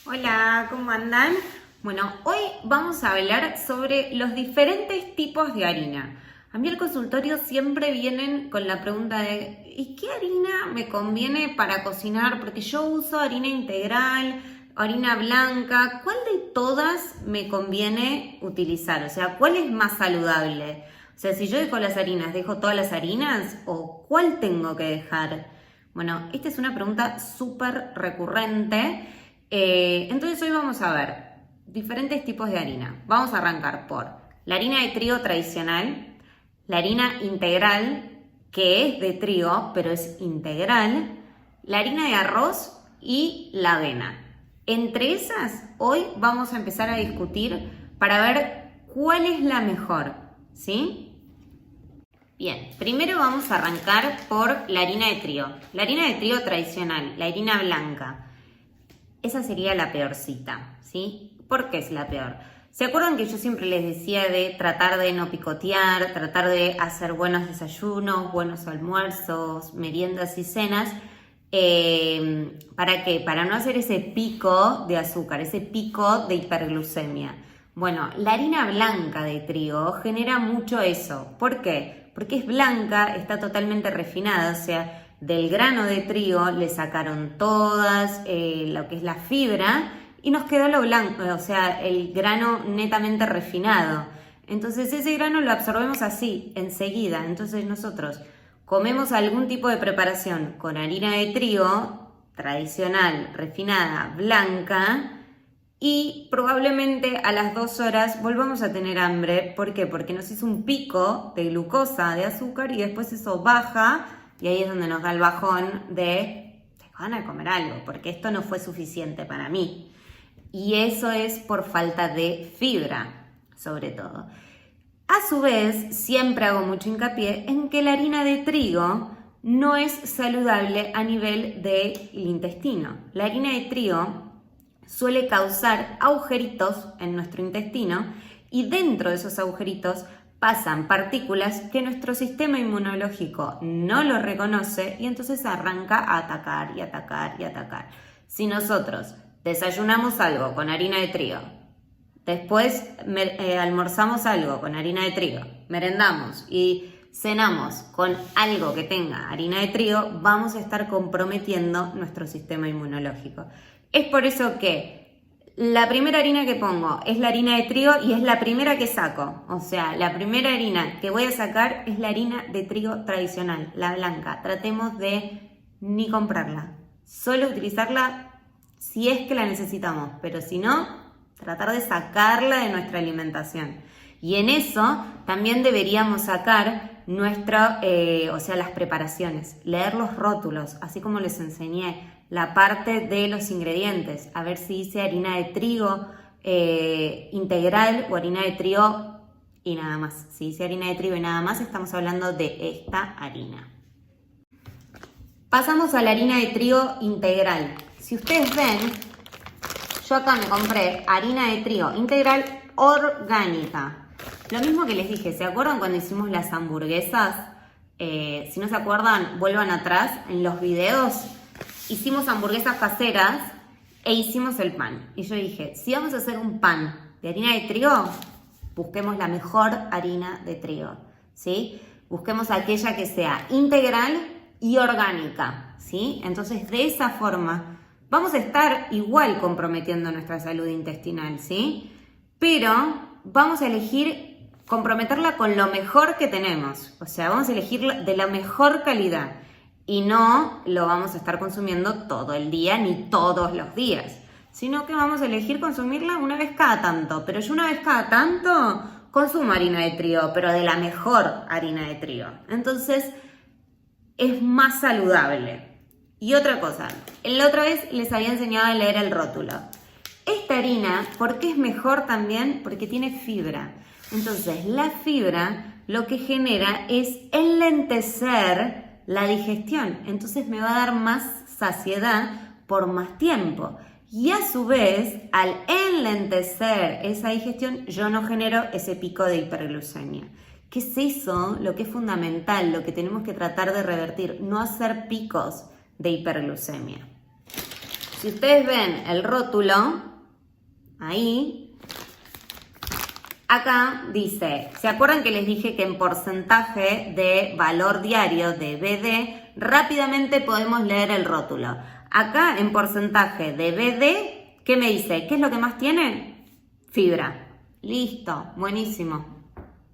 Hola, ¿cómo andan? Bueno, hoy vamos a hablar sobre los diferentes tipos de harina. A mí al consultorio siempre vienen con la pregunta de ¿y qué harina me conviene para cocinar? Porque yo uso harina integral, harina blanca. ¿Cuál de todas me conviene utilizar? O sea, ¿cuál es más saludable? O sea, si yo dejo las harinas, ¿dejo todas las harinas? ¿O cuál tengo que dejar? Bueno, esta es una pregunta súper recurrente. Entonces hoy vamos a ver diferentes tipos de harina. Vamos a arrancar por la harina de trigo tradicional, la harina integral, que es de trigo, pero es integral, la harina de arroz y la avena. Entre esas, hoy vamos a empezar a discutir para ver cuál es la mejor, ¿sí? Bien, primero vamos a arrancar por la harina de trigo. La harina de trigo tradicional, la harina blanca. Esa sería la peorcita, ¿sí? ¿Por qué es la peor? ¿Se acuerdan que yo siempre les decía de tratar de no picotear, tratar de hacer buenos desayunos, buenos almuerzos, meriendas y cenas? ¿Para qué? Para no hacer ese pico de azúcar, ese pico de hiperglucemia. Bueno, la harina blanca de trigo genera mucho eso. ¿Por qué? Porque es blanca, está totalmente refinada, o sea, del grano de trigo le sacaron todas lo que es la fibra y nos quedó lo blanco, o sea, el grano netamente refinado. Entonces ese grano lo absorbemos así, enseguida. Entonces nosotros comemos algún tipo de preparación con harina de trigo tradicional, refinada, blanca, y probablemente a las 2 horas volvamos a tener hambre. ¿Por qué? Porque nos hizo un pico de glucosa, de azúcar, y después eso baja. Y ahí es donde nos da el bajón de tengo ganas de comer algo, porque esto no fue suficiente para mí. Y eso es por falta de fibra, sobre todo. A su vez, siempre hago mucho hincapié en que la harina de trigo no es saludable a nivel del intestino. La harina de trigo suele causar agujeritos en nuestro intestino y dentro de esos agujeritos pasan partículas que nuestro sistema inmunológico no lo reconoce y entonces arranca a atacar y atacar y atacar. Si nosotros desayunamos algo con harina de trigo, después almorzamos algo con harina de trigo, merendamos y cenamos con algo que tenga harina de trigo, vamos a estar comprometiendo nuestro sistema inmunológico. Es por eso que la primera harina que pongo es la harina de trigo y es la primera que saco. O sea, la primera harina que voy a sacar es la harina de trigo tradicional, la blanca. Tratemos de ni comprarla, solo utilizarla si es que la necesitamos, pero si no, tratar de sacarla de nuestra alimentación. Y en eso también deberíamos sacar o sea, las preparaciones, leer los rótulos, así como les enseñé, la parte de los ingredientes, a ver si dice harina de trigo integral o harina de trigo y nada más. Si dice harina de trigo y nada más, estamos hablando de esta harina. Pasamos a la harina de trigo integral. Si ustedes ven, yo acá me compré harina de trigo integral orgánica. Lo mismo que les dije, ¿se acuerdan cuando hicimos las hamburguesas? Si no se acuerdan, vuelvan atrás en los videos. Hicimos hamburguesas caseras e hicimos el pan. Y yo dije, si vamos a hacer un pan de harina de trigo, busquemos la mejor harina de trigo, ¿sí? Busquemos aquella que sea integral y orgánica, ¿sí? Entonces, de esa forma, vamos a estar igual comprometiendo nuestra salud intestinal, ¿sí? Pero vamos a elegir comprometerla con lo mejor que tenemos. O sea, vamos a elegirla de la mejor calidad. Y no lo vamos a estar consumiendo todo el día ni todos los días, sino que vamos a elegir consumirla una vez cada tanto. Pero yo una vez cada tanto consumo harina de trigo, pero de la mejor harina de trigo. Entonces es más saludable. Y otra cosa, la otra vez les había enseñado a leer el rótulo. Esta harina, ¿por qué es mejor también? Porque tiene fibra. Entonces la fibra lo que genera es enlentecer la digestión, entonces me va a dar más saciedad por más tiempo y a su vez al enlentecer esa digestión yo no genero ese pico de hiperglucemia. ¿Qué es eso? Lo que es fundamental, lo que tenemos que tratar de revertir, no hacer picos de hiperglucemia. si ustedes ven el rótulo, ahí, acá dice, ¿se acuerdan que les dije que en porcentaje de valor diario de BD, rápidamente podemos leer el rótulo? Acá en porcentaje de BD, ¿qué me dice? ¿Qué es lo que más tiene? Fibra. Listo, buenísimo.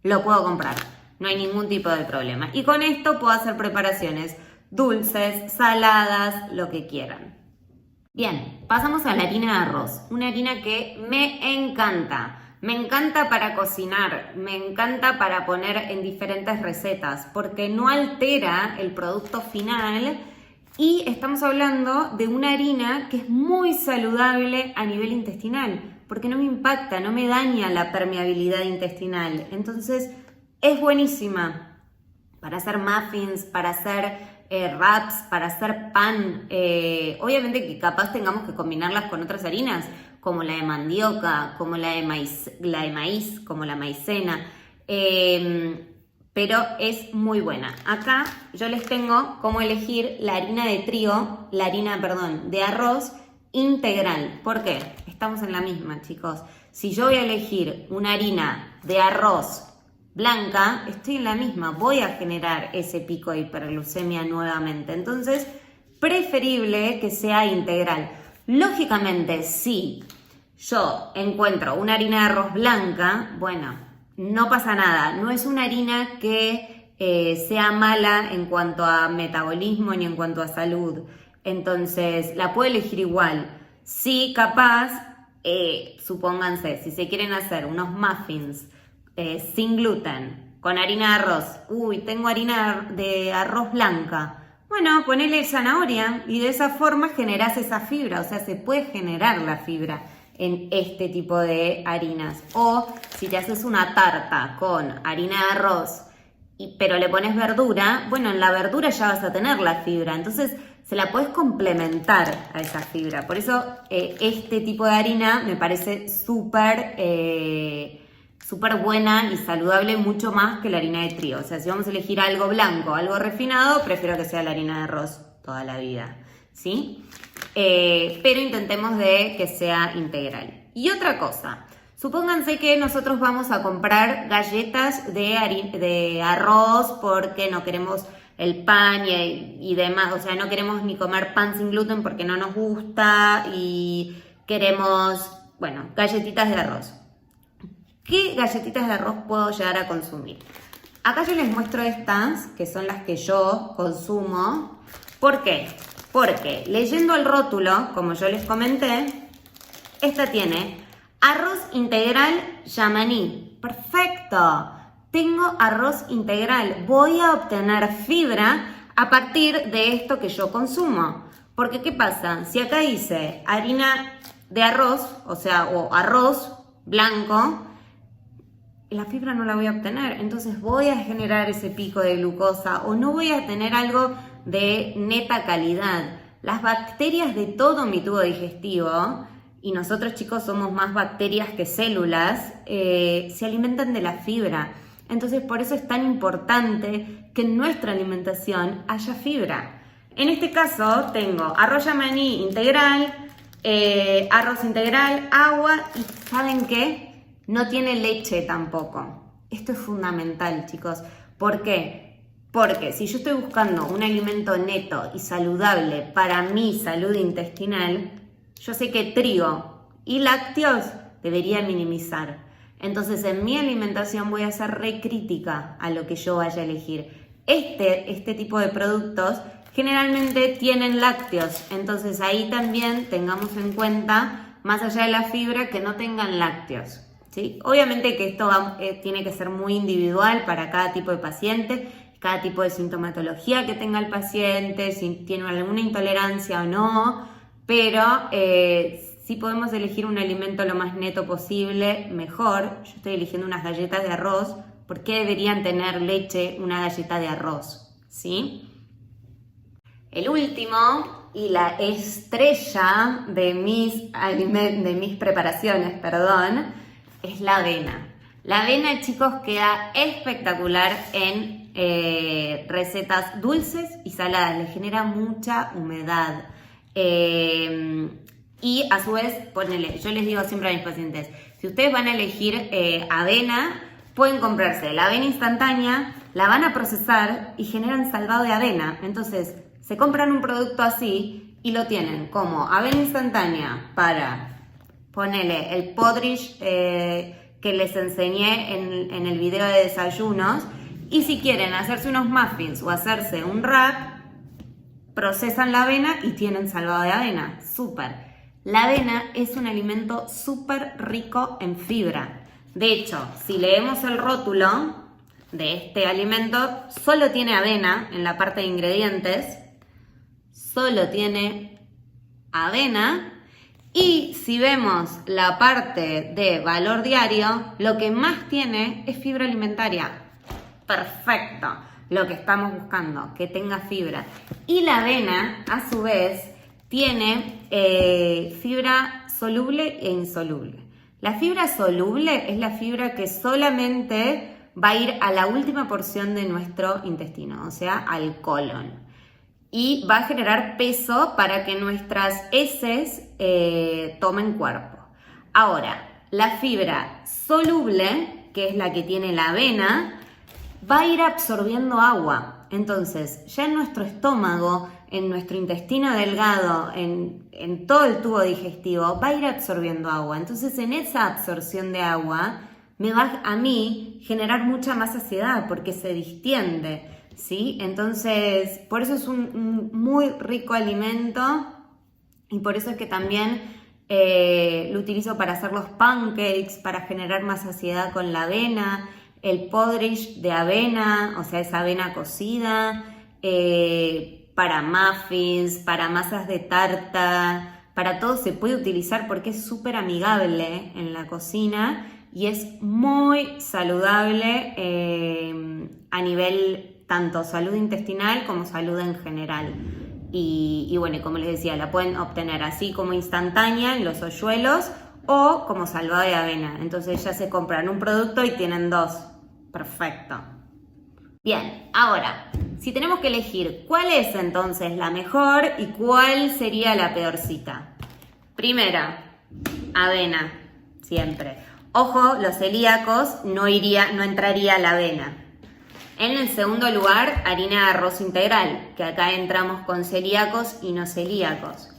Lo puedo comprar, no hay ningún tipo de problema. Y con esto puedo hacer preparaciones dulces, saladas, lo que quieran. Bien, pasamos a la harina de arroz, una harina que me encanta. Me encanta para cocinar, me encanta para poner en diferentes recetas, porque no altera el producto final y estamos hablando de una harina que es muy saludable a nivel intestinal, porque no me impacta, no me daña la permeabilidad intestinal. Entonces, es buenísima para hacer muffins, para hacer wraps, para hacer pan. Obviamente que capaz tengamos que combinarlas con otras harinas, como la de mandioca, como la de maíz, como la maicena, pero es muy buena. Acá yo les tengo cómo elegir la harina de trigo, de arroz integral. ¿Por qué? Estamos en la misma, chicos. Si yo voy a elegir una harina de arroz blanca, estoy en la misma, voy a generar ese pico de hiperglucemia nuevamente. Entonces, preferible que sea integral. Lógicamente, si yo encuentro una harina de arroz blanca, bueno, no pasa nada. No es una harina que sea mala en cuanto a metabolismo ni en cuanto a salud. Entonces, la puedo elegir igual. Sí, capaz, supónganse, si se quieren hacer unos muffins sin gluten, con harina de arroz. Uy, tengo harina de arroz blanca. Bueno, ponele zanahoria y de esa forma generás esa fibra, o sea, se puede generar la fibra en este tipo de harinas. O si te haces una tarta con harina de arroz, pero le pones verdura, bueno, en la verdura ya vas a tener la fibra, entonces se la puedes complementar a esa fibra. Por eso este tipo de harina me parece súper buena y saludable, mucho más que la harina de trigo. O sea, si vamos a elegir algo blanco, algo refinado, prefiero que sea la harina de arroz toda la vida, ¿sí? Pero intentemos de que sea integral. Y otra cosa, supónganse que nosotros vamos a comprar galletas de arroz porque no queremos el pan y demás, o sea, no queremos ni comer pan sin gluten porque no nos gusta y queremos, bueno, galletitas de arroz. ¿Qué galletitas de arroz puedo llegar a consumir? Acá yo les muestro estas, que son las que yo consumo. ¿Por qué? Porque leyendo el rótulo, como yo les comenté, esta tiene arroz integral yamaní. ¡Perfecto! Tengo arroz integral. Voy a obtener fibra a partir de esto que yo consumo. Porque, ¿qué pasa? Si acá dice harina de arroz, o arroz blanco, la fibra no la voy a obtener, entonces voy a generar ese pico de glucosa o no voy a tener algo de neta calidad. Las bacterias de todo mi tubo digestivo, y nosotros chicos somos más bacterias que células, se alimentan de la fibra. Entonces por eso es tan importante que en nuestra alimentación haya fibra. En este caso tengo arroz yamaní integral, arroz integral, agua y ¿saben qué? No tiene leche tampoco. Esto es fundamental, chicos. ¿Por qué? Porque si yo estoy buscando un alimento neto y saludable para mi salud intestinal, yo sé que trigo y lácteos debería minimizar. Entonces en mi alimentación voy a ser re crítica a lo que yo vaya a elegir. Este tipo de productos generalmente tienen lácteos. Entonces ahí también tengamos en cuenta, más allá de la fibra, que no tengan lácteos. ¿Sí? Obviamente que esto tiene que ser muy individual para cada tipo de paciente, cada tipo de sintomatología que tenga el paciente, si tiene alguna intolerancia o no, pero si podemos elegir un alimento lo más neto posible, mejor. Yo estoy eligiendo unas galletas de arroz. ¿Por qué deberían tener leche una galleta de arroz? ¿Sí? El último y la estrella de mis preparaciones, es la avena. La avena, chicos, queda espectacular en recetas dulces y saladas. Le genera mucha humedad. Y a su vez, ponele, yo les digo siempre a mis pacientes, si ustedes van a elegir avena, pueden comprarse la avena instantánea, la van a procesar y generan salvado de avena. Entonces, se compran un producto así y lo tienen como avena instantánea para, ponele, el podrish que les enseñé en el video de desayunos. Y si quieren hacerse unos muffins o hacerse un wrap, procesan la avena y tienen salvado de avena. Súper. La avena es un alimento súper rico en fibra. De hecho, si leemos el rótulo de este alimento, solo tiene avena en la parte de ingredientes. Solo tiene avena. Y si vemos la parte de valor diario, lo que más tiene es fibra alimentaria. Perfecto. Lo que estamos buscando, que tenga fibra. Y la avena, a su vez, tiene fibra soluble e insoluble. La fibra soluble es la fibra que solamente va a ir a la última porción de nuestro intestino, o sea, al colon. Y va a generar peso para que nuestras heces tomen cuerpo. Ahora, la fibra soluble, que es la que tiene la avena, va a ir absorbiendo agua. Entonces, ya en nuestro estómago, en nuestro intestino delgado, en todo el tubo digestivo, va a ir absorbiendo agua. Entonces, en esa absorción de agua, me va a mí generar mucha más saciedad porque se distiende, ¿sí? Entonces, por eso es un muy rico alimento y por eso es que también lo utilizo para hacer los pancakes, para generar más saciedad con la avena, el podrish de avena, o sea, esa avena cocida, para muffins, para masas de tarta, para todo se puede utilizar porque es súper amigable en la cocina y es muy saludable a nivel tanto salud intestinal como salud en general. Y bueno, como les decía, la pueden obtener así como instantánea en los hoyuelos o como salvado de avena. Entonces ya se compran un producto y tienen dos. Perfecto. Bien, ahora, si tenemos que elegir cuál es entonces la mejor y cuál sería la peorcita. Primera, avena, siempre. Ojo, los celíacos no entraría la avena. En el segundo lugar, harina de arroz integral, que acá entramos con celíacos y no celíacos.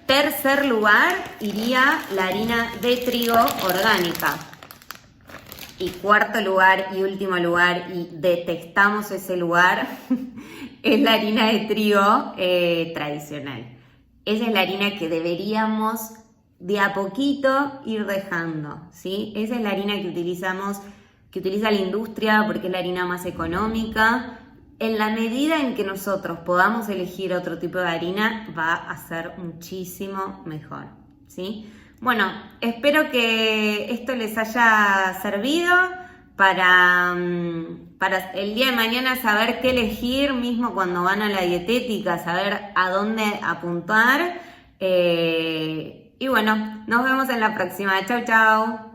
Tercer lugar, iría la harina de trigo orgánica. Y cuarto lugar y último lugar, y detestamos ese lugar, es la harina de trigo tradicional. Esa es la harina que deberíamos de a poquito ir dejando, ¿sí? Esa es la harina que utiliza la industria porque es la harina más económica. En la medida en que nosotros podamos elegir otro tipo de harina, va a ser muchísimo mejor, ¿sí? Bueno, espero que esto les haya servido para el día de mañana saber qué elegir, mismo cuando van a la dietética, saber a dónde apuntar. Y bueno, nos vemos en la próxima. Chau, chau.